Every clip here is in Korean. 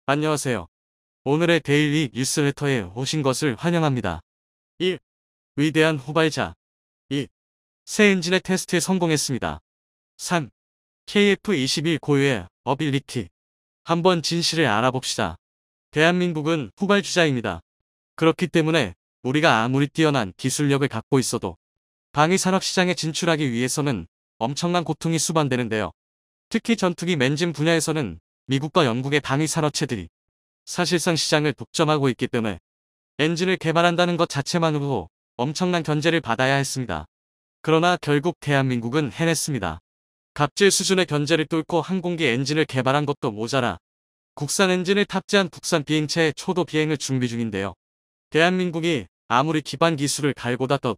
안녕하세요. 오늘의 데일리 뉴스레터에 오신 것을 환영합니다. 1. 위대한 후발자. 2. 새 엔진의 테스트에 성공했습니다. 3. KF-21 고유의 어빌리티. 한번 진실을 알아봅시다. 대한민국은 후발주자입니다. 그렇기 때문에 우리가 아무리 뛰어난 기술력을 갖고 있어도 방위산업 시장에 진출하기 위해서는 엄청난 고통이 수반되는데요. 특히 전투기 엔진 분야에서는 미국과 영국의 방위산업체들이 사실상 시장을 독점하고 있기 때문에 엔진을 개발한다는 것 자체만으로도 엄청난 견제를 받아야 했습니다. 그러나 결국 대한민국은 해냈습니다. 갑질 수준의 견제를 뚫고 항공기 엔진을 개발한 것도 모자라 국산 엔진을 탑재한 국산 비행체의 초도 비행을 준비 중인데요. 대한민국이 아무리 기반 기술을 갈고 닦아도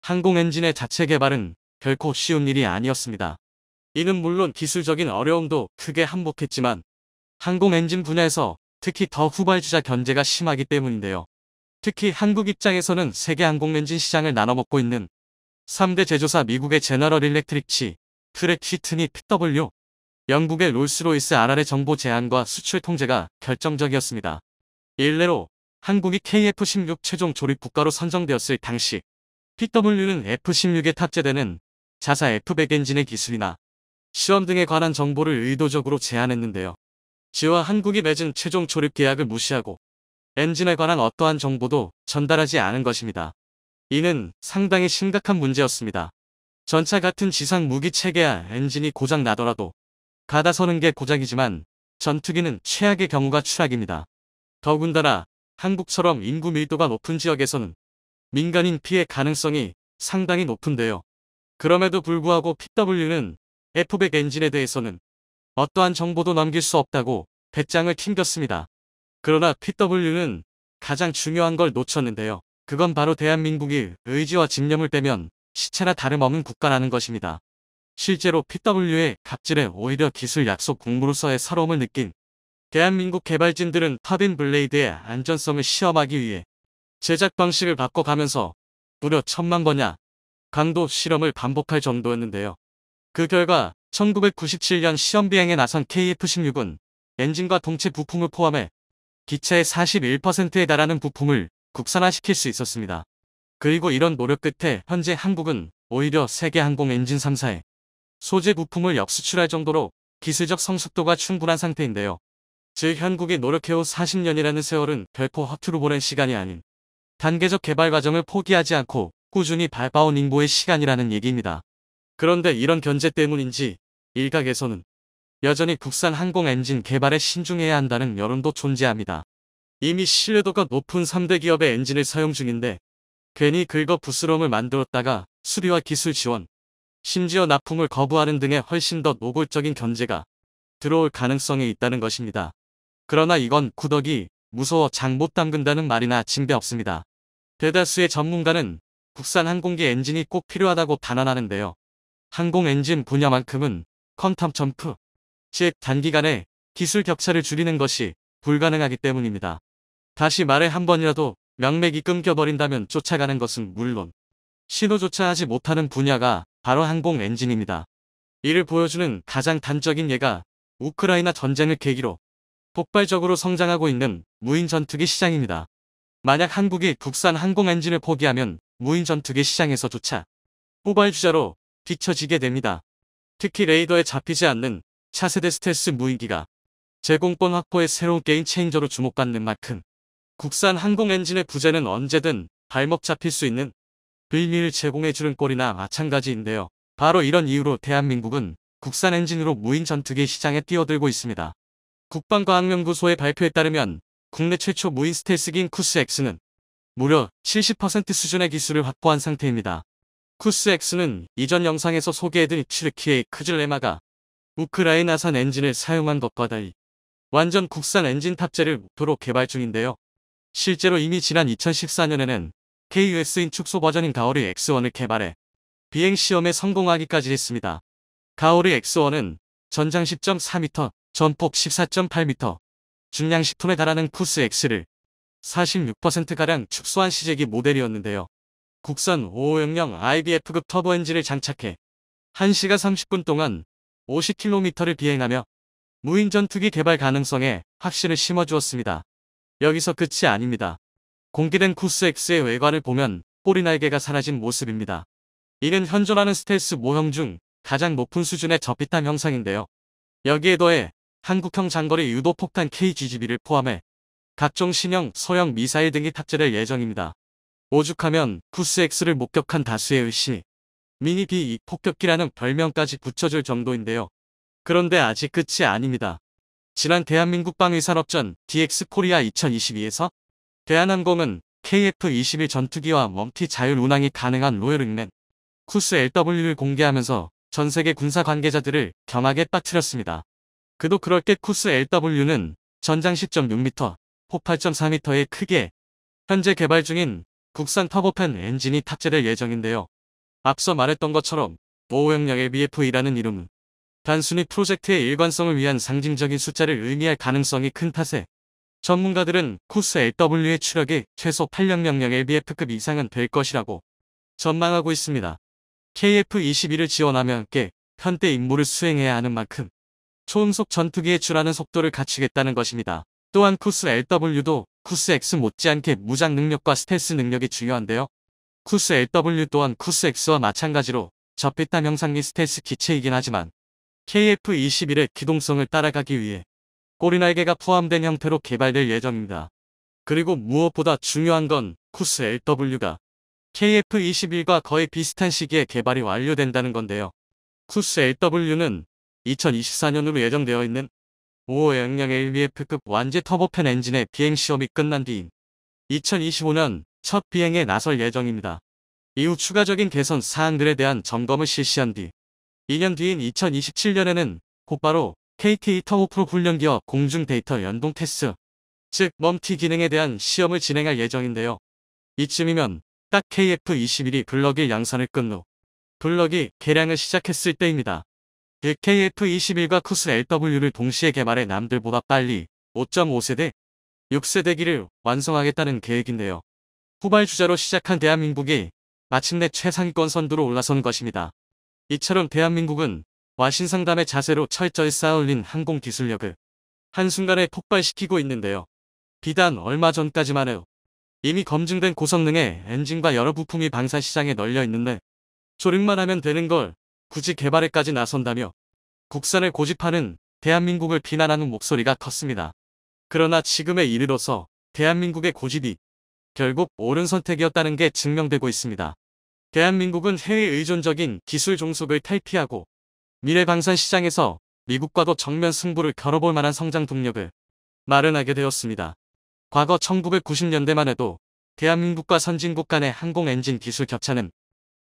항공 엔진의 자체 개발은 결코 쉬운 일이 아니었습니다. 이는 물론 기술적인 어려움도 크게 한몫했지만 항공 엔진 분야에서 특히 더 후발주자 견제가 심하기 때문인데요. 특히 한국 입장에서는 세계 항공 엔진 시장을 나눠먹고 있는 3대 제조사 미국의 제너럴 일렉트릭치, 트랙 휘트니 PW, 영국의 롤스로이스 RR의 정보 제한과 수출 통제가 결정적이었습니다. 일례로 한국이 KF-16 최종 조립 국가로 선정되었을 당시 PW는 F-16에 탑재되는 자사 F-100 엔진의 기술이나 시험 등에 관한 정보를 의도적으로 제한했는데요. 지와 한국이 맺은 최종 조립 계약을 무시하고 엔진에 관한 어떠한 정보도 전달하지 않은 것입니다. 이는 상당히 심각한 문제였습니다. 전차 같은 지상 무기 체계야 엔진이 고장 나더라도 가다 서는 게 고작이지만 전투기는 최악의 경우가 추락입니다. 더군다나 한국처럼 인구 밀도가 높은 지역에서는 민간인 피해 가능성이 상당히 높은데요. 그럼에도 불구하고 PW는 F-100 엔진에 대해서는 어떠한 정보도 넘길 수 없다고 배짱을 튕겼습니다. 그러나 PW는 가장 중요한 걸 놓쳤는데요. 그건 바로 대한민국이 의지와 집념을 빼면 시체나 다름없는 국가라는 것입니다. 실제로 PW의 갑질에 오히려 기술 약속 공무로서의 서러움을 느낀 대한민국 개발진들은 터빈 블레이드의 안전성을 시험하기 위해 제작 방식을 바꿔가면서 무려 1000만 번야 강도 실험을 반복할 정도였는데요. 그 결과 1997년 시험 비행에 나선 KF-16은 엔진과 동체 부품을 포함해 기체의 41%에 달하는 부품을 국산화시킬 수 있었습니다. 그리고 이런 노력 끝에 현재 한국은 오히려 세계 항공 엔진 3사의 소재 부품을 역수출할 정도로 기술적 성숙도가 충분한 상태인데요. 즉 한국이 노력해온 40년이라는 세월은 결코 허투루 보낸 시간이 아닌 단계적 개발 과정을 포기하지 않고 꾸준히 밟아온 인보의 시간이라는 얘기입니다. 그런데 이런 견제 때문인지 일각에서는 여전히 국산 항공 엔진 개발에 신중해야 한다는 여론도 존재합니다. 이미 신뢰도가 높은 3대 기업의 엔진을 사용 중인데 괜히 긁어 부스럼을 만들었다가 수리와 기술 지원, 심지어 납품을 거부하는 등의 훨씬 더 노골적인 견제가 들어올 가능성이 있다는 것입니다. 그러나 이건 구더기 무서워 장 못 담근다는 말이나 징배 없습니다. 대다수의 전문가는 국산 항공기 엔진이 꼭 필요하다고 단언하는데요. 항공 엔진 분야만큼은 퀀텀 점프, 즉 단기간에 기술 격차를 줄이는 것이 불가능하기 때문입니다. 다시 말해 한 번이라도 명맥이 끊겨버린다면 쫓아가는 것은 물론 시도조차 하지 못하는 분야가 바로 항공 엔진입니다. 이를 보여주는 가장 단적인 예가 우크라이나 전쟁을 계기로 폭발적으로 성장하고 있는 무인 전투기 시장입니다. 만약 한국이 국산 항공 엔진을 포기하면 무인 전투기 시장에서조차 후발주자로 비춰지게 됩니다. 특히 레이더에 잡히지 않는 차세대 스텔스 무인기가 제공권 확보의 새로운 게임 체인저로 주목받는 만큼 국산 항공 엔진의 부재는 언제든 발목 잡힐 수 있는 빌미를 제공해주는 꼴이나 마찬가지인데요. 바로 이런 이유로 대한민국은 국산 엔진으로 무인 전투기 시장에 뛰어들고 있습니다. 국방과학연구소의 발표에 따르면 국내 최초 무인 스텔스기인 쿠스X는 무려 70% 수준의 기술을 확보한 상태입니다. 쿠스X는 이전 영상에서 소개해드린 츠르키의 크즐레마가 우크라이나산 엔진을 사용한 것과 달리 완전 국산 엔진 탑재를 목표로 개발 중인데요. 실제로 이미 지난 2014년에는 KUS인 축소 버전인 가오리 X1을 개발해 비행시험에 성공하기까지 했습니다. 가오리 X1은 전장 10.4m, 전폭 14.8m, 중량 10톤에 달하는 쿠스X를 46%가량 축소한 시제기 모델이었는데요. 국산 5500 IBF급 터보 엔진을 장착해 1시간 30분 동안 50km를 비행하며 무인 전투기 개발 가능성에 확신을 심어주었습니다. 여기서 끝이 아닙니다. 공개된 쿠스X의 외관을 보면 꼬리 날개가 사라진 모습입니다. 이는 현존하는 스텔스 모형 중 가장 높은 수준의 저피탄 형상인데요. 여기에 더해 한국형 장거리 유도폭탄 KGB를 포함해 각종 신형, 소형 미사일 등이 탑재될 예정입니다. 오죽하면 쿠스X를 목격한 다수의 의심이 미니 B2 폭격기라는 별명까지 붙여줄 정도인데요. 그런데 아직 끝이 아닙니다. 지난 대한민국 방위산업전 DX코리아 2022에서 대한항공은 KF-21 전투기와 멈티 자율 운항이 가능한 로열 윙맨 쿠스 LW를 공개하면서 전세계 군사 관계자들을 경악에 빠뜨렸습니다. 그도 그럴 게 쿠스 LW는 전장 10.6m, 폭 8.4m의 크기에 현재 개발 중인 국산 터보팬 엔진이 탑재될 예정인데요. 앞서 말했던 것처럼 5호형 LBF2라는 이름은 단순히 프로젝트의 일관성을 위한 상징적인 숫자를 의미할 가능성이 큰 탓에 전문가들은 쿠스 LW의 추력이 최소 800명령 LBF급 이상은 될 것이라고 전망하고 있습니다. KF-21을 지원하며 함께 현대 임무를 수행해야 하는 만큼 초음속 전투기에 출하는 속도를 갖추겠다는 것입니다. 또한 쿠스 LW도 쿠스 X 못지않게 무장 능력과 스텔스 능력이 중요한데요. 쿠스 LW 또한 쿠스 X와 마찬가지로 저피탄 형상 및 스텔스 기체이긴 하지만 KF-21의 기동성을 따라가기 위해 꼬리날개가 포함된 형태로 개발될 예정입니다. 그리고 무엇보다 중요한 건 쿠스 LW가 KF-21과 거의 비슷한 시기에 개발이 완료된다는 건데요. 쿠스 LW는 2024년으로 예정되어 있는 5호형 LBF급 완제 터보팬 엔진의 비행시험이 끝난 뒤인 2025년 첫 비행에 나설 예정입니다. 이후 추가적인 개선 사항들에 대한 점검을 실시한 뒤 2년 뒤인 2027년에는 곧바로 KT 터보프로 훈련기와 공중 데이터 연동 테스트, 즉 멈티 기능에 대한 시험을 진행할 예정인데요. 이쯤이면 딱 KF-21이 블럭1 양산을 끝 후 블럭2 개량을 시작했을 때입니다. 그 KF-21과 쿠스 LW를 동시에 개발해 남들보다 빨리 5.5세대, 6세대기를 완성하겠다는 계획인데요. 후발주자로 시작한 대한민국이 마침내 최상위권 선두로 올라선 것입니다. 이처럼 대한민국은 와신상담의 자세로 철저히 쌓아올린 항공 기술력을 한순간에 폭발시키고 있는데요. 비단 얼마 전까지만 해도 이미 검증된 고성능의 엔진과 여러 부품이 방산 시장에 널려 있는데 조립만 하면 되는 걸 굳이 개발에까지 나선다며 국산을 고집하는 대한민국을 비난하는 목소리가 컸습니다. 그러나 지금에 이르러서 대한민국의 고집이 결국 옳은 선택이었다는 게 증명되고 있습니다. 대한민국은 해외 의존적인 기술 종속을 탈피하고 미래 방산 시장에서 미국과도 정면 승부를 겨뤄볼 만한 성장 동력을 마련하게 되었습니다. 과거 1990년대만 해도 대한민국과 선진국 간의 항공 엔진 기술 격차는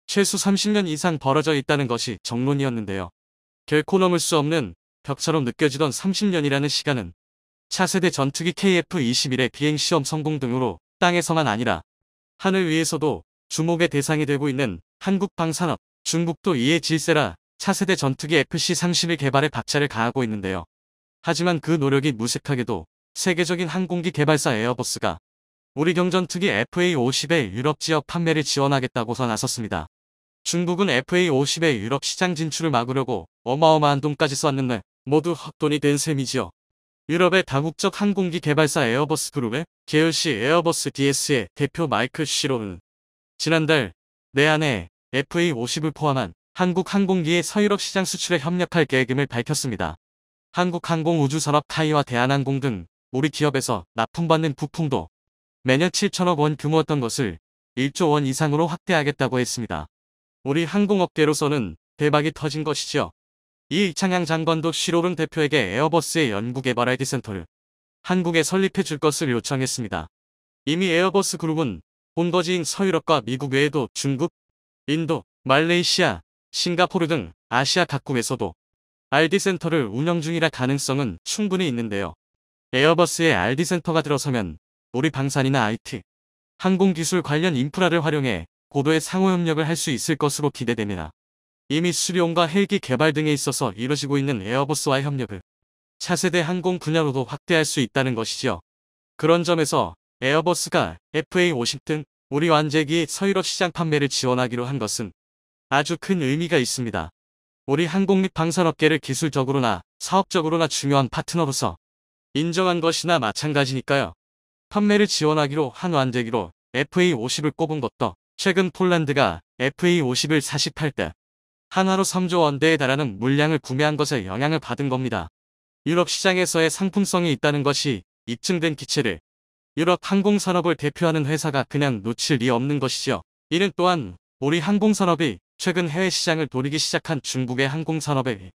최소 30년 이상 벌어져 있다는 것이 정론이었는데요. 결코 넘을 수 없는 벽처럼 느껴지던 30년이라는 시간은 차세대 전투기 KF-21의 비행시험 성공 등으로 땅에서만 아니라 하늘 위에서도 주목의 대상이 되고 있는 한국 방산업, 중국도 이에 질세라 차세대 전투기 FC-30을 개발에 박차를 가하고 있는데요. 하지만 그 노력이 무색하게도 세계적인 항공기 개발사 에어버스가 우리 경전투기 FA-50의 유럽 지역 판매를 지원하겠다고서 나섰습니다. 중국은 FA-50의 유럽 시장 진출을 막으려고 어마어마한 돈까지 썼는데 모두 헛돈이 된 셈이지요. 유럽의 다국적 항공기 개발사 에어버스 그룹의 계열시 에어버스 DS의 대표 마이클 시로는 지난달 내한에 FA-50을 포함한 한국 항공기의 서유럽 시장 수출에 협력할 계획임을 밝혔습니다. 한국항공우주산업 타이와 대한항공 등 우리 기업에서 납품받는 부품도 매년 7천억 원 규모였던 것을 1조 원 이상으로 확대하겠다고 했습니다. 우리 항공업계로서는 대박이 터진 것이죠. 이 이창양 장관도 시로른 대표에게 에어버스의 연구개발 아이디센터를 한국에 설립해 줄 것을 요청했습니다. 이미 에어버스 그룹은 본거지인 서유럽과 미국 외에도 중국, 인도, 말레이시아, 싱가포르 등 아시아 각국에서도 RD센터를 운영 중이라 가능성은 충분히 있는데요. 에어버스에 RD센터가 들어서면 우리 방산이나 IT, 항공기술 관련 인프라를 활용해 고도의 상호협력을 할 수 있을 것으로 기대됩니다. 이미 수리온과 헬기 개발 등에 있어서 이루어지고 있는 에어버스와의 협력을 차세대 항공 분야로도 확대할 수 있다는 것이죠. 그런 점에서 에어버스가 FA-50 등 우리 완제기 서유럽 시장 판매를 지원하기로 한 것은 아주 큰 의미가 있습니다. 우리 항공 및 방산업계를 기술적으로나 사업적으로나 중요한 파트너로서 인정한 것이나 마찬가지니까요. 판매를 지원하기로 한 완제기로 FA50을 꼽은 것도 최근 폴란드가 FA50을 48대 한화로 3조 원대에 달하는 물량을 구매한 것에 영향을 받은 겁니다. 유럽 시장에서의 상품성이 있다는 것이 입증된 기체를 유럽 항공산업을 대표하는 회사가 그냥 놓칠 리 없는 것이죠. 이는 또한 우리 항공산업이 최근 해외 시장을 노리기 시작한 중국의 항공산업의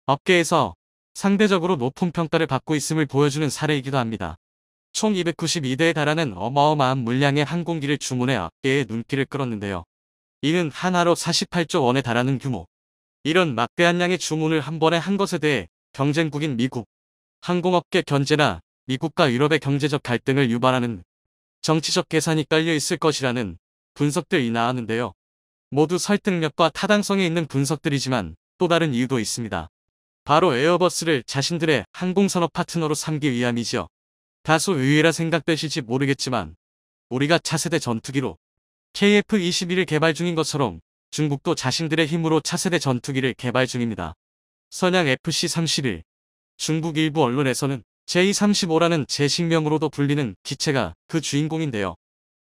업계에서 상대적으로 높은 평가를 받고 있음을 보여주는 사례이기도 합니다. 총 292대에 달하는 어마어마한 물량의 항공기를 주문해 업계의 눈길을 끌었는데요. 이는 한화로 48조 원에 달하는 규모. 이런 막대한 양의 주문을 한 번에 한 것에 대해 경쟁국인 미국, 항공업계 견제나 미국과 유럽의 경제적 갈등을 유발하는 정치적 계산이 깔려 있을 것이라는 분석들이 나왔는데요. 모두 설득력과 타당성이 있는 분석들이지만 또 다른 이유도 있습니다. 바로 에어버스를 자신들의 항공산업 파트너로 삼기 위함이죠. 다소 의외라 생각되실지 모르겠지만 우리가 차세대 전투기로 KF-21을 개발 중인 것처럼 중국도 자신들의 힘으로 차세대 전투기를 개발 중입니다. 선양 FC-31. 중국 일부 언론에서는 J-35라는 제식명으로도 불리는 기체가 그 주인공인데요.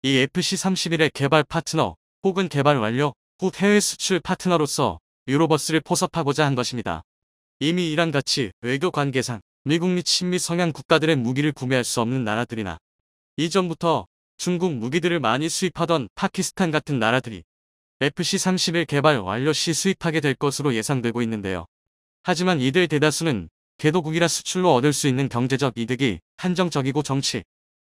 이 FC-31의 개발 파트너 혹은 개발 완료 후 해외 수출 파트너로서 유로버스를 포섭하고자 한 것입니다. 이미 이란 같이 외교 관계상 미국 및 친미 성향 국가들의 무기를 구매할 수 없는 나라들이나 이전부터 중국 무기들을 많이 수입하던 파키스탄 같은 나라들이 FC-31 개발 완료 시 수입하게 될 것으로 예상되고 있는데요. 하지만 이들 대다수는 개도국이라 수출로 얻을 수 있는 경제적 이득이 한정적이고 정치,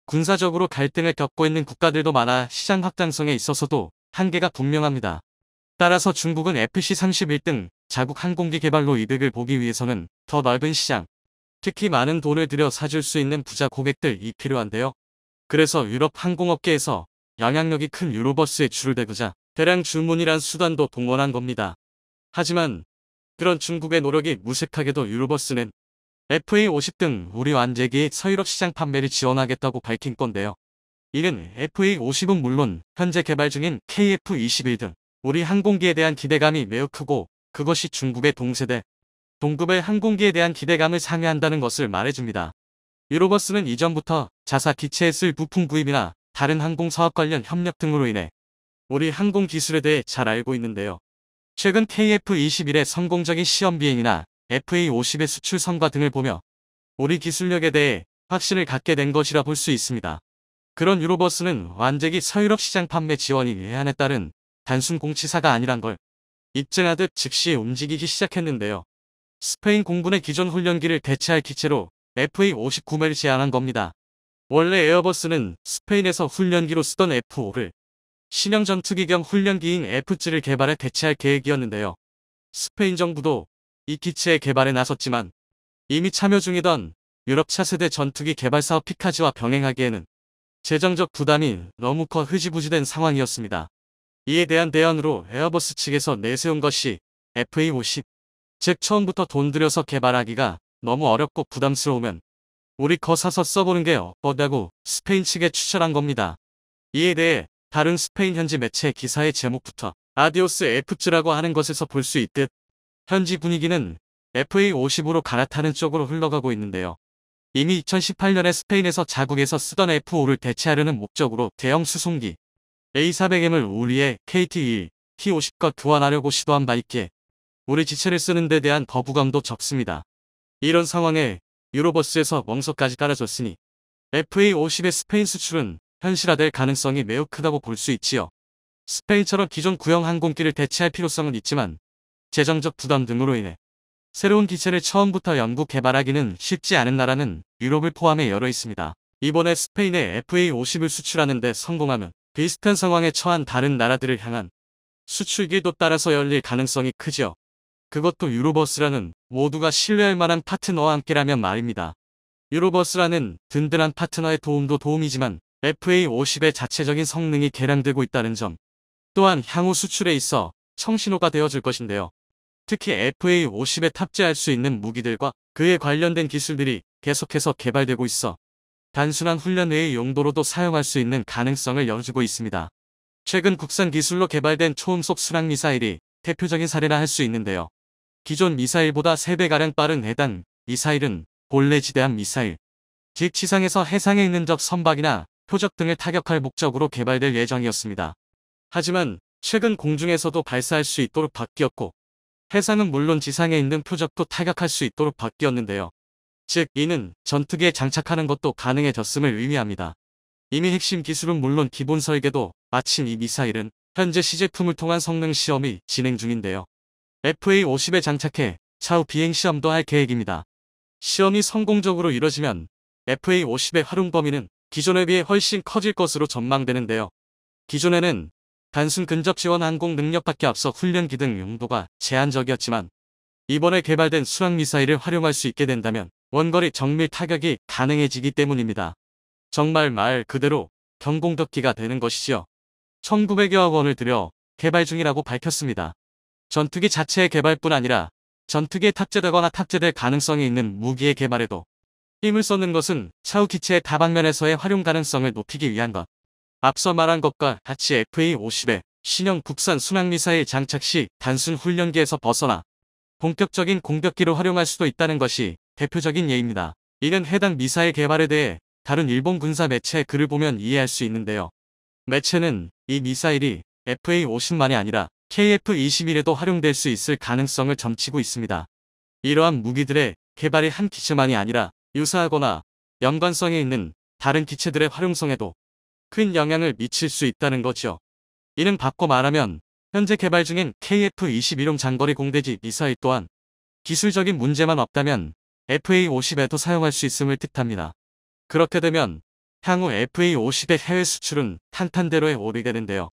군사적으로 갈등을 겪고 있는 국가들도 많아 시장 확장성에 있어서도 한계가 분명합니다. 따라서 중국은 FC-31 등 자국 항공기 개발로 이득을 보기 위해서는 더 넓은 시장, 특히 많은 돈을 들여 사줄 수 있는 부자 고객들이 필요한데요. 그래서 유럽 항공업계에서 영향력이 큰 유로버스에 줄을 대고자 대량 주문이란 수단도 동원한 겁니다. 하지만 그런 중국의 노력이 무색하게도 유로버스는 FA50 등 우리 완제기의 서유럽 시장 판매를 지원하겠다고 밝힌 건데요. 이는 FA50은 물론 현재 개발 중인 KF-21 등 우리 항공기에 대한 기대감이 매우 크고 그것이 중국의 동세대, 동급의 항공기에 대한 기대감을 상회한다는 것을 말해줍니다. 유로버스는 이전부터 자사 기체에 쓸 부품 구입이나 다른 항공사업 관련 협력 등으로 인해 우리 항공 기술에 대해 잘 알고 있는데요. 최근 KF-21의 성공적인 시험 비행이나 FA-50의 수출 성과 등을 보며 우리 기술력에 대해 확신을 갖게 된 것이라 볼 수 있습니다. 그런 유로버스는 완제기 서유럽 시장 판매 지원이 예안에 따른 단순 공치사가 아니란 걸 입증하듯 즉시 움직이기 시작했는데요. 스페인 공군의 기존 훈련기를 대체할 기체로 FA-50 구매를 제안한 겁니다. 원래 에어버스는 스페인에서 훈련기로 쓰던 F5를 신형 전투기 겸 훈련기인 F7를 개발해 대체할 계획이었는데요. 스페인 정부도 이 기체의 개발에 나섰지만 이미 참여 중이던 유럽 차세대 전투기 개발 사업 피카지와 병행하기에는 재정적 부담이 너무 커 흐지부지된 상황이었습니다. 이에 대한 대안으로 에어버스 측에서 내세운 것이 FA-50. 즉 처음부터 돈 들여서 개발하기가 너무 어렵고 부담스러우면 우리 거 사서 써보는 게 어떠냐고 스페인 측에 추천한 겁니다. 이에 대해 다른 스페인 현지 매체 기사의 제목부터 아디오스 F즈라고 하는 것에서 볼 수 있듯 현지 분위기는 FA-50으로 갈아타는 쪽으로 흘러가고 있는데요. 이미 2018년에 스페인에서 자국에서 쓰던 F5를 대체하려는 목적으로 대형 수송기 A400M을 우리의 KT-1, T-50과 교환하려고 시도한 바 있기에 우리 지체를 쓰는 데 대한 거부감도 적습니다. 이런 상황에 유로버스에서 멍석까지 깔아줬으니 FA-50의 스페인 수출은 현실화될 가능성이 매우 크다고 볼 수 있지요. 스페인처럼 기존 구형 항공기를 대체할 필요성은 있지만 재정적 부담 등으로 인해 새로운 기체를 처음부터 연구 개발하기는 쉽지 않은 나라는 유럽을 포함해 여러 있습니다. 이번에 스페인에 FA-50을 수출하는 데 성공하면 비슷한 상황에 처한 다른 나라들을 향한 수출길도 따라서 열릴 가능성이 크죠. 그것도 유로버스라는 모두가 신뢰할 만한 파트너와 함께라면 말입니다. 유로버스라는 든든한 파트너의 도움도 도움이지만 FA-50의 자체적인 성능이 개량되고 있다는 점 또한 향후 수출에 있어 청신호가 되어줄 것인데요. 특히 FA-50에 탑재할 수 있는 무기들과 그에 관련된 기술들이 계속해서 개발되고 있어 단순한 훈련 외의 용도로도 사용할 수 있는 가능성을 열어주고 있습니다. 최근 국산 기술로 개발된 초음속 순항 미사일이 대표적인 사례라 할 수 있는데요. 기존 미사일보다 3배가량 빠른 해당 미사일은 본래 지대함 미사일, 즉 지상에서 해상에 있는 적 선박이나 표적 등을 타격할 목적으로 개발될 예정이었습니다. 하지만 최근 공중에서도 발사할 수 있도록 바뀌었고 해상은 물론 지상에 있는 표적도 타격할 수 있도록 바뀌었는데요. 즉 이는 전투기에 장착하는 것도 가능해졌음을 의미합니다. 이미 핵심 기술은 물론 기본 설계도 마침 이 미사일은 현재 시제품을 통한 성능 시험이 진행 중인데요. FA-50에 장착해 차후 비행 시험도 할 계획입니다. 시험이 성공적으로 이뤄지면 FA-50의 활용 범위는 기존에 비해 훨씬 커질 것으로 전망되는데요. 기존에는 단순 근접 지원 항공 능력밖에 앞서 훈련기 등 용도가 제한적이었지만 이번에 개발된 순항미사일을 활용할 수 있게 된다면 원거리 정밀 타격이 가능해지기 때문입니다. 정말 말 그대로 경공덕기가 되는 것이지요. 1900여억 원을 들여 개발 중이라고 밝혔습니다. 전투기 자체의 개발뿐 아니라 전투기에 탑재되거나 탑재될 가능성이 있는 무기의 개발에도 힘을 쏟는 것은 차후 기체의 다방면에서의 활용 가능성을 높이기 위한 것. 앞서 말한 것과 같이 FA-50의 신형 국산 순항미사일 장착 시 단순 훈련기에서 벗어나 본격적인 공격기로 활용할 수도 있다는 것이 대표적인 예입니다. 이는 해당 미사일 개발에 대해 다른 일본 군사 매체의 글을 보면 이해할 수 있는데요. 매체는 이 미사일이 FA-50만이 아니라 KF-21에도 활용될 수 있을 가능성을 점치고 있습니다. 이러한 무기들의 개발이 한 기체만이 아니라 유사하거나 연관성이 있는 다른 기체들의 활용성에도 큰 영향을 미칠 수 있다는 거죠. 이는 바꿔 말하면 현재 개발 중인 KF-21용 장거리 공대지 미사일 또한 기술적인 문제만 없다면 FA-50에도 사용할 수 있음을 뜻합니다. 그렇게 되면 향후 FA-50의 해외 수출은 탄탄대로에 오르게 되는데요.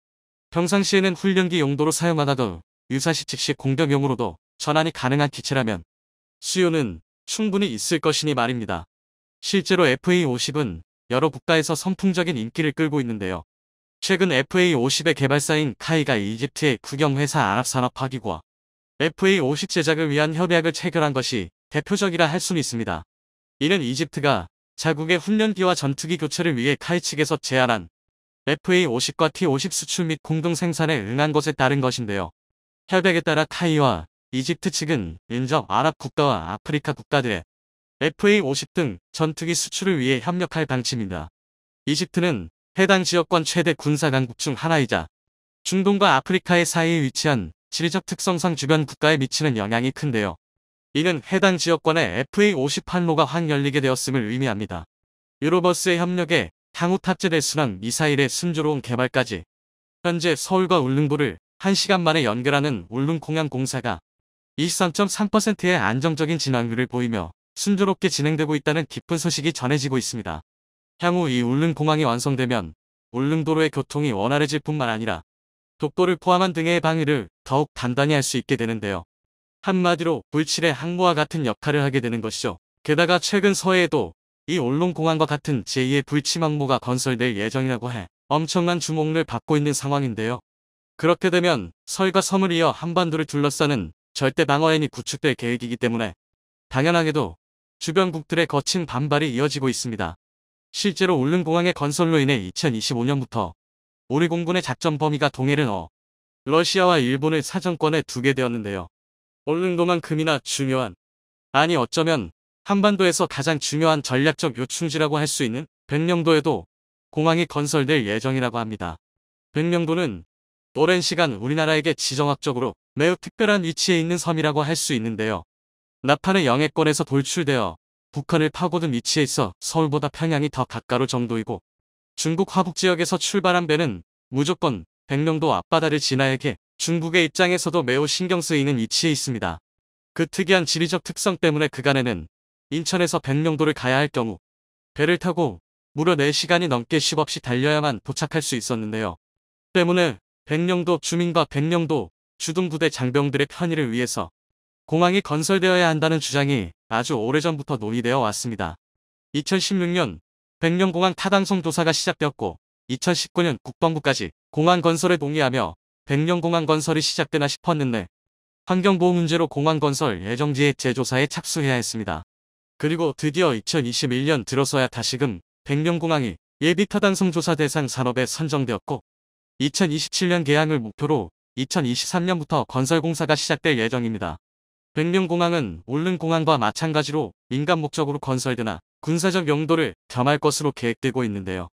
평상시에는 훈련기 용도로 사용하다도 유사시 즉시 공격용으로도 전환이 가능한 기체라면 수요는 충분히 있을 것이니 말입니다. 실제로 FA-50은 여러 국가에서 선풍적인 인기를 끌고 있는데요. 최근 FA-50의 개발사인 카이가 이집트의 국영회사 아랍산업화기구와 FA-50 제작을 위한 협약을 체결한 것이 대표적이라 할 수는 있습니다. 이는 이집트가 자국의 훈련기와 전투기 교체를 위해 카이 측에서 제안한 FA-50과 T-50 수출 및 공동 생산에 응한 것에 따른 것인데요. 협약에 따라 카이와 이집트 측은 인접 아랍 국가와 아프리카 국가들의 FA-50 등 전투기 수출을 위해 협력할 방침입니다. 이집트는 해당 지역권 최대 군사 강국 중 하나이자 중동과 아프리카의 사이에 위치한 지리적 특성상 주변 국가에 미치는 영향이 큰데요. 이는 해당 지역권에 FA-50 항로가 확 열리게 되었음을 의미합니다. 유로버스의 협력에 향후 탑재될 순항 미사일의 순조로운 개발까지 현재 서울과 울릉도를 1시간 만에 연결하는 울릉공항공사가 23.3%의 안정적인 진행률을 보이며 순조롭게 진행되고 있다는 기쁜 소식이 전해지고 있습니다. 향후 이 울릉공항이 완성되면 울릉도로의 교통이 원활해질 뿐만 아니라 독도를 포함한 등의 방위를 더욱 단단히 할 수 있게 되는데요. 한마디로 불칠의 항모와 같은 역할을 하게 되는 것이죠. 게다가 최근 서해에도 이 울릉공항과 같은 제2의 불침항모가 건설될 예정이라고 해 엄청난 주목을 받고 있는 상황인데요. 그렇게 되면 설과 섬을 이어 한반도를 둘러싸는 절대 방어엔이 구축될 계획이기 때문에 당연하게도 주변국들의 거친 반발이 이어지고 있습니다. 실제로 울릉공항의 건설로 인해 2025년부터 우리 공군의 작전 범위가 동해를 넘어 러시아와 일본을 사정권에 두게 되었는데요. 울릉도만큼이나 중요한, 아니 어쩌면 한반도에서 가장 중요한 전략적 요충지라고 할 수 있는 백령도에도 공항이 건설될 예정이라고 합니다. 백령도는 오랜 시간 우리나라에게 지정학적으로 매우 특별한 위치에 있는 섬이라고 할 수 있는데요. 나판의 영해권에서 돌출되어 북한을 파고든 위치에 있어 서울보다 평양이 더 가까울 정도이고 중국 화북지역에서 출발한 배는 무조건 백령도 앞바다를 지나야게 중국의 입장에서도 매우 신경 쓰이는 위치에 있습니다. 그 특이한 지리적 특성 때문에 그간에는 인천에서 백령도를 가야 할 경우 배를 타고 무려 4시간이 넘게 쉼없이 달려야만 도착할 수 있었는데요. 때문에 백령도 주민과 백령도 주둔부대 장병들의 편의를 위해서 공항이 건설되어야 한다는 주장이 아주 오래전부터 논의되어 왔습니다. 2016년 백령공항 타당성 조사가 시작되었고 2019년 국방부까지 공항 건설에 동의하며 백령공항 건설이 시작되나 싶었는데 환경보호 문제로 공항 건설 예정지의 재조사에 착수해야 했습니다. 그리고 드디어 2021년 들어서야 다시금 백령공항이 예비타당성 조사 대상 산업에 선정되었고 2027년 개항을 목표로 2023년부터 건설 공사가 시작될 예정입니다. 백령공항은 울릉공항과 마찬가지로 민간 목적으로 건설되나 군사적 용도를 겸할 것으로 계획되고 있는데요.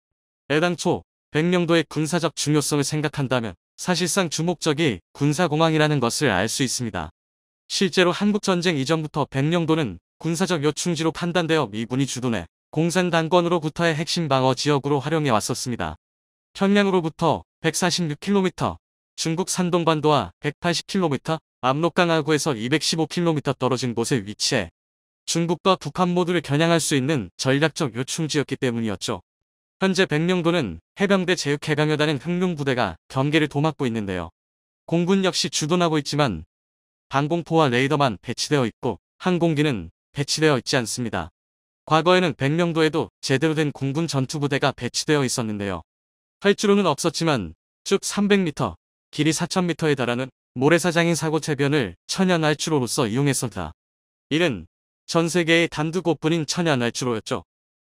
애당초 백령도의 군사적 중요성을 생각한다면 사실상 주목적이 군사공항이라는 것을 알 수 있습니다. 실제로 한국전쟁 이전부터 백령도는 군사적 요충지로 판단되어 미군이 주둔해 공산당권으로부터의 핵심 방어 지역으로 활용해 왔었습니다. 평양으로부터 146km, 중국 산동반도와 180km, 압록강하구에서 215km 떨어진 곳에 위치해 중국과 북한 모두를 겨냥할 수 있는 전략적 요충지였기 때문이었죠. 현재 백령도는 해병대 제육해병여단인 흑룡부대가 경계를 도맡고 있는데요. 공군 역시 주둔하고 있지만 방공포와 레이더만 배치되어 있고 항공기는 배치되어 있지 않습니다. 과거에는 백령도에도 제대로 된 공군 전투부대가 배치되어 있었는데요. 활주로는 없었지만 쭉 300m, 길이 4000m에 달하는 모래사장인 사고체변을 천연 활주로로서 이용했었다. 이는 전 세계의 단두 곳뿐인 천연 활주로였죠.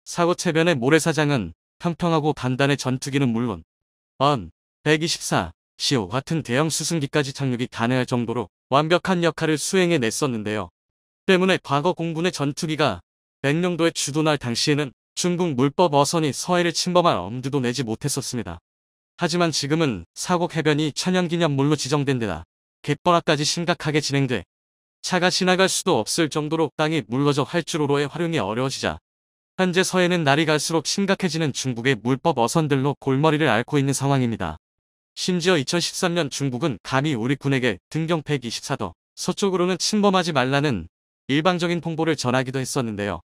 사고체변의 모래사장은 평평하고 단단의 전투기는 물론 124, 시오 같은 대형 수승기까지 착륙이 가능할 정도로 완벽한 역할을 수행해냈었는데요. 때문에 과거 공군의 전투기가 백령도에 주둔할 당시에는 중국 물법 어선이 서해를 침범할 엄두도 내지 못했었습니다. 하지만 지금은 사곡 해변이 천연기념물로 지정된 데다 갯벌화까지 심각하게 진행돼 차가 지나갈 수도 없을 정도로 땅이 물러져 활주로로의 활용이 어려워지자 현재 서해는 날이 갈수록 심각해지는 중국의 물법 어선들로 골머리를 앓고 있는 상황입니다. 심지어 2013년 중국은 감히 우리 군에게 등경 124도 서쪽으로는 침범하지 말라는 일방적인 통보를 전하기도 했었는데요.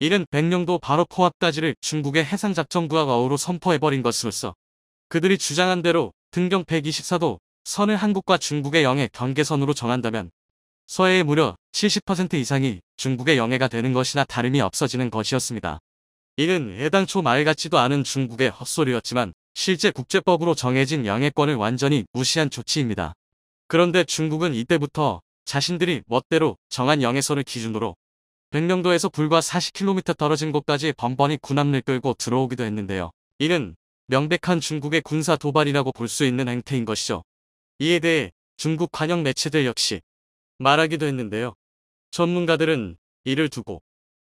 이는 백령도 바로 포압까지를 중국의 해상작전구역 어우로 선포해버린 것으로서 그들이 주장한 대로 등경 124도 선을 한국과 중국의 영해 경계선으로 정한다면 서해의 무려 70% 이상이 중국의 영해가 되는 것이나 다름이 없어지는 것이었습니다. 이는 애당초 말 같지도 않은 중국의 헛소리였지만 실제 국제법으로 정해진 영해권을 완전히 무시한 조치입니다. 그런데 중국은 이때부터 자신들이 멋대로 정한 영해선을 기준으로 백령도에서 불과 40km 떨어진 곳까지 번번이 군함을 끌고 들어오기도 했는데요. 이는 명백한 중국의 군사 도발이라고 볼 수 있는 행태인 것이죠. 이에 대해 중국 관영 매체들 역시 말하기도 했는데요. 전문가들은 이를 두고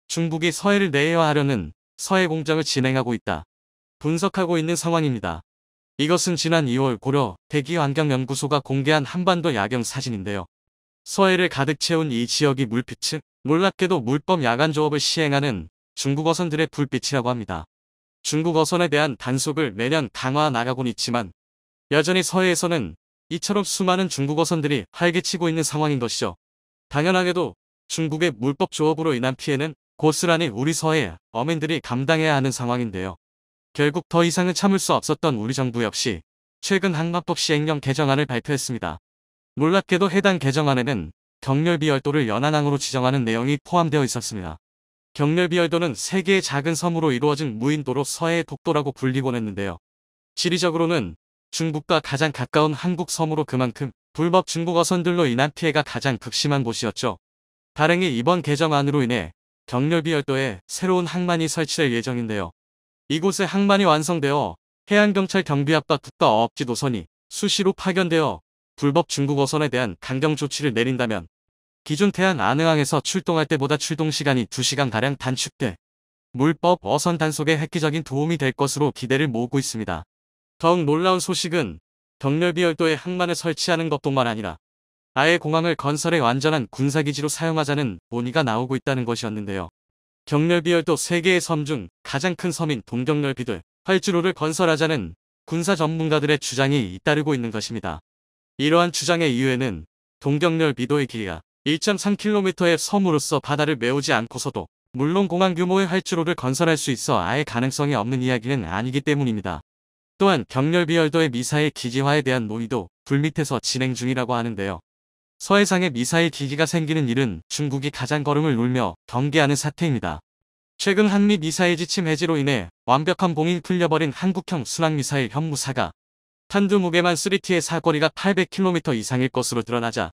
중국이 서해를 내해화하려는 서해 공작을 진행하고 있다 분석하고 있는 상황입니다. 이것은 지난 2월 고려 대기환경연구소가 공개한 한반도 야경 사진인데요. 서해를 가득 채운 이 지역이 물빛은 놀랍게도 물법 야간 조업을 시행하는 중국 어선들의 불빛이라고 합니다. 중국 어선에 대한 단속을 매년 강화해 나가곤 있지만 여전히 서해에서는 이처럼 수많은 중국 어선들이 활개치고 있는 상황인 것이죠. 당연하게도 중국의 물법 조업으로 인한 피해는 고스란히 우리 서해 어민들이 감당해야 하는 상황인데요. 결국 더 이상은 참을 수 없었던 우리 정부 역시 최근 항만법 시행령 개정안을 발표했습니다. 놀랍게도 해당 개정안에는 경렬비열도를 연안항으로 지정하는 내용이 포함되어 있었습니다. 경렬비열도는 세계의 작은 섬으로 이루어진 무인도로 서해의 독도라고 불리곤 했는데요. 지리적으로는 중국과 가장 가까운 한국 섬으로 그만큼 불법 중국 어선들로 인한 피해가 가장 극심한 곳이었죠. 다행히 이번 개정안으로 인해 경렬비열도에 새로운 항만이 설치될 예정인데요. 이곳에 항만이 완성되어 해안경찰 경비압과 국가어업지 노선이 수시로 파견되어 불법 중국 어선에 대한 강경 조치를 내린다면 기존 태안 안흥항에서 출동할 때보다 출동 시간이 2시간가량 단축돼 물법 어선 단속에 획기적인 도움이 될 것으로 기대를 모으고 있습니다. 더욱 놀라운 소식은 경렬비열도에 항만을 설치하는 것뿐만 아니라 아예 공항을 건설해 완전한 군사기지로 사용하자는 논의가 나오고 있다는 것이었는데요. 경렬비열도 세계의 섬 중 가장 큰 섬인 동경렬비도 활주로를 건설하자는 군사 전문가들의 주장이 잇따르고 있는 것입니다. 이러한 주장의 이유에는 동경렬비도의 길이가 1.3km의 섬으로서 바다를 메우지 않고서도 물론 공항 규모의 활주로를 건설할 수 있어 아예 가능성이 없는 이야기는 아니기 때문입니다. 또한 경렬비열도의 미사일 기지화에 대한 논의도 불밑에서 진행 중이라고 하는데요. 서해상에 미사일 기지가 생기는 일은 중국이 가장 걸음을 놓으며 경계하는 사태입니다. 최근 한미 미사일 지침 해제로 인해 완벽한 봉인이 풀려버린 한국형 순항미사일 현무사가 탄두 무게만 3T의 사거리가 800km 이상일 것으로 드러나자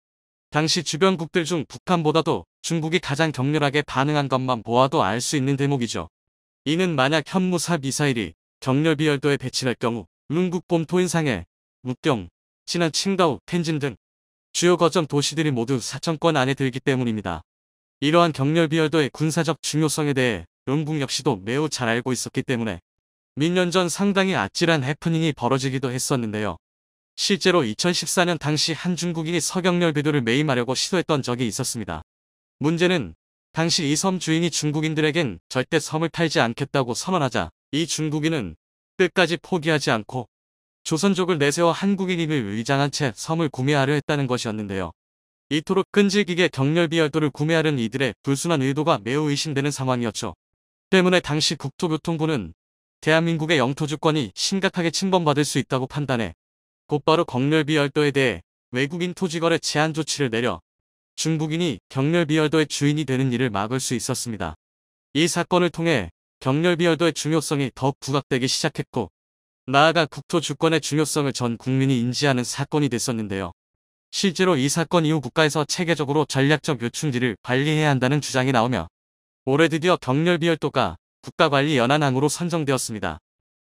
당시 주변국들 중 북한보다도 중국이 가장 격렬하게 반응한 것만 보아도 알 수 있는 대목이죠. 이는 만약 현무사 미사일이 경렬비열도에 배치될 경우 lun국 본토인상해, 묵경, 진안 칭다오, 텐진 등 주요 거점 도시들이 모두 사정권 안에 들기 때문입니다. 이러한 경렬비열도의 군사적 중요성에 대해 영국 역시도 매우 잘 알고 있었기 때문에 몇 년 전 상당히 아찔한 해프닝이 벌어지기도 했었는데요. 실제로 2014년 당시 한 중국인이 서경렬 배도를 매임하려고 시도했던 적이 있었습니다. 문제는 당시 이 섬 주인이 중국인들에겐 절대 섬을 팔지 않겠다고 선언하자 이 중국인은 끝까지 포기하지 않고 조선족을 내세워 한국인임을 위장한 채 섬을 구매하려 했다는 것이었는데요. 이토록 끈질기게 경렬비열도를 구매하려는 이들의 불순한 의도가 매우 의심되는 상황이었죠. 때문에 당시 국토교통부는 대한민국의 영토주권이 심각하게 침범받을 수 있다고 판단해 곧바로 경렬비열도에 대해 외국인 토지거래 제한 조치를 내려 중국인이 경렬비열도의 주인이 되는 일을 막을 수 있었습니다. 이 사건을 통해 경렬비열도의 중요성이 더욱 부각되기 시작했고 나아가 국토주권의 중요성을 전 국민이 인지하는 사건이 됐었는데요. 실제로 이 사건 이후 국가에서 체계적으로 전략적 요충지를 관리해야 한다는 주장이 나오며 올해 드디어 경렬비열도가 국가관리연안항으로 선정되었습니다.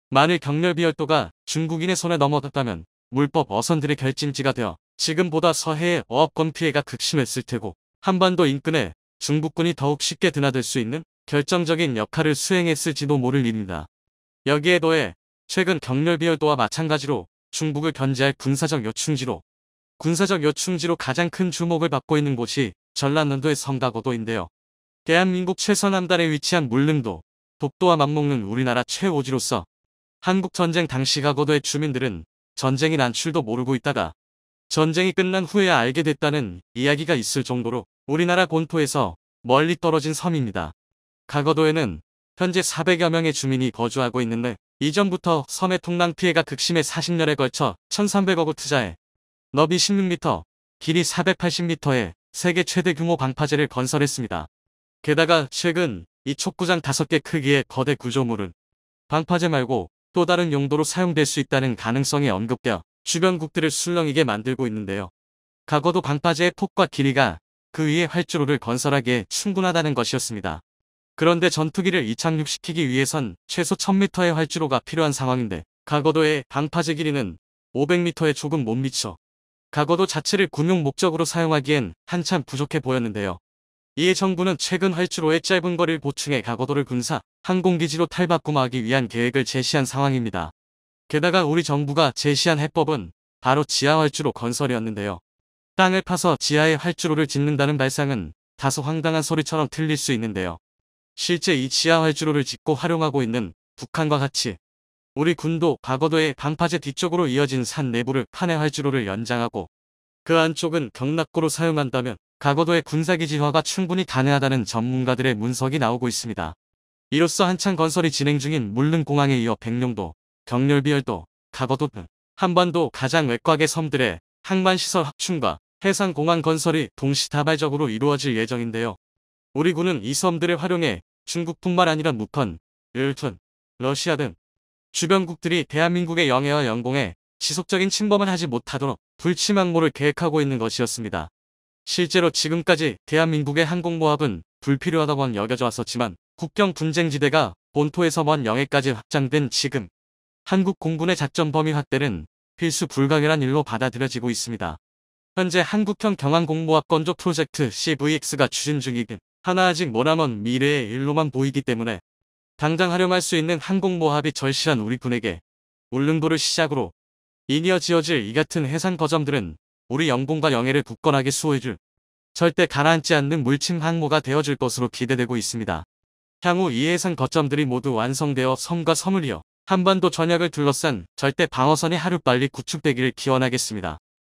만일 경렬비열도가 중국인의 손에 넘어갔다면 물법 어선들의 결찜지가 되어 지금보다 서해의 어업권 피해가 극심했을 테고 한반도 인근에 중국군이 더욱 쉽게 드나들 수 있는 결정적인 역할을 수행했을지도 모를 일입니다. 여기에 더해 최근 경렬비열도와 마찬가지로 중국을 견제할 군사적 요충지로 가장 큰 주목을 받고 있는 곳이 전라남도의 성가고도인데요. 대한민국 최서남단에 위치한 물릉도, 독도와 맞먹는 우리나라 최오지로서 한국전쟁 당시 가고도의 주민들은 전쟁이 난 줄도 모르고 있다가 전쟁이 끝난 후에야 알게 됐다는 이야기가 있을 정도로 우리나라 본토에서 멀리 떨어진 섬입니다. 가거도에는 현재 400여 명의 주민이 거주하고 있는데 이전부터 섬의 통랑 피해가 극심해 40년에 걸쳐 1,300억을 투자해 너비 16m, 길이 480m의 세계 최대 규모 방파제를 건설했습니다. 게다가 최근 이 촉구장 5개 크기의 거대 구조물은 방파제 말고 또 다른 용도로 사용될 수 있다는 가능성이 언급되어 주변국들을 술렁이게 만들고 있는데요. 가거도 방파제의 폭과 길이가 그 위에 활주로를 건설하기에 충분하다는 것이었습니다. 그런데 전투기를 이착륙시키기 위해선 최소 1000m의 활주로가 필요한 상황인데 가거도의 방파제 길이는 500m에 조금 못 미쳐 가거도 자체를 군용 목적으로 사용하기엔 한참 부족해 보였는데요. 이에 정부는 최근 활주로의 짧은 거리를 보충해 가거도를 군사, 항공기지로 탈바꿈하기 위한 계획을 제시한 상황입니다. 게다가 우리 정부가 제시한 해법은 바로 지하활주로 건설이었는데요. 땅을 파서 지하에 활주로를 짓는다는 발상은 다소 황당한 소리처럼 들릴 수 있는데요. 실제 이 지하활주로를 짓고 활용하고 있는 북한과 같이 우리 군도 가거도의 방파제 뒤쪽으로 이어진 산 내부를 판해 활주로를 연장하고 그 안쪽은 경납고로 사용한다면 가거도의 군사기지화가 충분히 가능하다는 전문가들의 문석이 나오고 있습니다. 이로써 한창 건설이 진행 중인 물릉공항에 이어 백령도, 경렬비열도, 가거도 등 한반도 가장 외곽의 섬들의 항만시설 확충과 해상공항 건설이 동시다발적으로 이루어질 예정인데요. 우리 군은 이 섬들을 활용해 중국뿐만 아니라 무컨, 일본, 러시아 등 주변국들이 대한민국의 영해와 영공에 지속적인 침범을 하지 못하도록 불침항모를 계획하고 있는 것이었습니다. 실제로 지금까지 대한민국의 항공모합은 불필요하다고 여겨져 왔었지만 국경 분쟁지대가 본토에서 먼 영해까지 확장된 지금 한국 공군의 작전 범위 확대는 필수 불가결한 일로 받아들여지고 있습니다. 현재 한국형 경항공모합 건조 프로젝트 CVX가 추진 중이긴 하나 아직 머나먼 미래의 일로만 보이기 때문에 당장 활용할 수 있는 항공모합이 절실한 우리 군에게 울릉도를 시작으로 이니어 지어질 이 같은 해상 거점들은 우리 영공과 영해를 굳건하게 수호해줄 절대 가라앉지 않는 물침 항모가 되어줄 것으로 기대되고 있습니다. 향후 이 해상 거점들이 모두 완성되어 섬과 섬을 이어 한반도 전역을 둘러싼 절대 방어선이 하루빨리 구축되기를 기원하겠습니다.